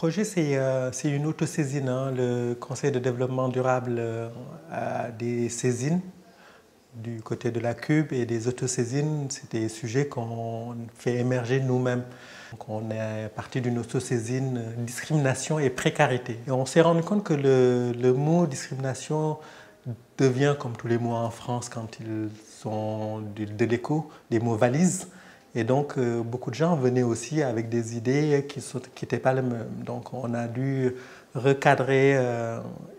projet, c'est une autosaisine, hein. Le Conseil de développement durable a des saisines du côté de la CUB et des autosaisines, c'est des sujets qu'on fait émerger nous-mêmes. Donc on est parti d'une autosaisine discrimination et précarité. Et on s'est rendu compte que le mot discrimination devient, comme tous les mots en France, quand ils sont de l'écho, des mots valises. Et donc, beaucoup de gens venaient aussi avec des idées qui n'étaient pas les mêmes. Donc, on a dû recadrer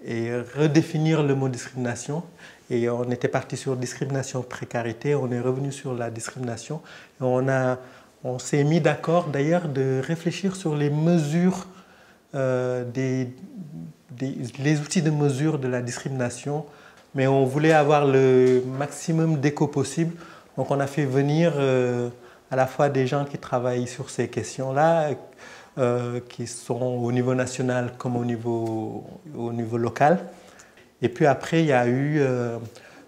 et redéfinir le mot discrimination. Et on était parti sur discrimination, précarité. On est revenu sur la discrimination. Et on s'est mis d'accord d'ailleurs de réfléchir sur les mesures, les outils de mesure de la discrimination. Mais on voulait avoir le maximum d'écho possible. Donc, on a fait venir à la fois des gens qui travaillent sur ces questions-là, qui sont au niveau national comme au niveau local. Et puis après, il y a eu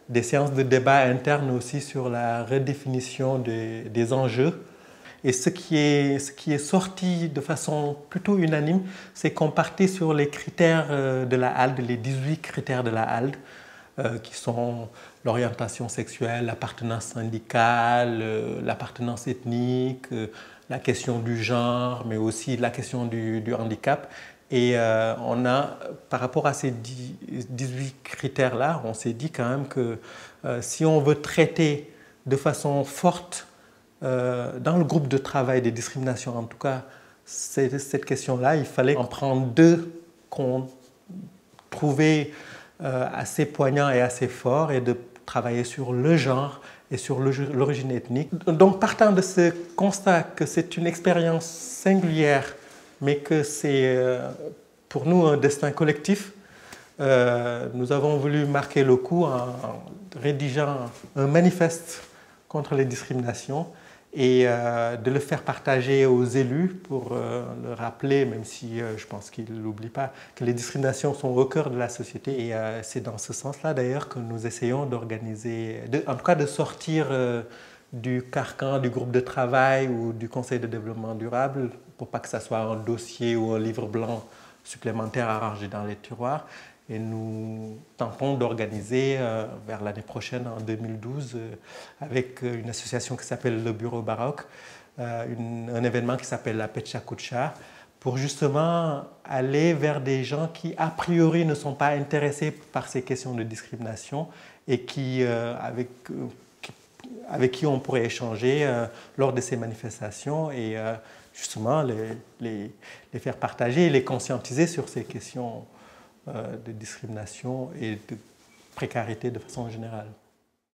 des séances de débat internes aussi sur la redéfinition des enjeux. Et ce qui est sorti de façon plutôt unanime, c'est qu'on partait sur les critères de la HALD, les 18 critères de la HALD, qui sont l'orientation sexuelle, l'appartenance syndicale, l'appartenance ethnique, la question du genre, mais aussi la question du handicap. Et par rapport à ces 18 critères-là, on s'est dit quand même que si on veut traiter de façon forte dans le groupe de travail des discriminations, en tout cas, cette question-là, il fallait en prendre deux qu'on trouvait assez poignant et assez fort, et de travailler sur le genre et sur l'origine ethnique. Donc, partant de ce constat que c'est une expérience singulière, mais que c'est pour nous un destin collectif, nous avons voulu marquer le coup en rédigeant un manifeste contre les discriminations et de le faire partager aux élus pour le rappeler, même si je pense qu'ils ne l'oublient pas, que les discriminations sont au cœur de la société. Et c'est dans ce sens-là d'ailleurs que nous essayons d'organiser, en tout cas de sortir du carcan du groupe de travail ou du Conseil de développement durable, pour pas que ça soit un dossier ou un livre blanc supplémentaire à ranger dans les tiroirs. Et nous tentons d'organiser vers l'année prochaine, en 2012, avec une association qui s'appelle le Bureau Baroque, un événement qui s'appelle la Pecha Kucha, pour justement aller vers des gens qui, a priori, ne sont pas intéressés par ces questions de discrimination et avec qui on pourrait échanger lors de ces manifestations et justement les faire partager et les conscientiser sur ces questions de discrimination et de précarité de façon générale.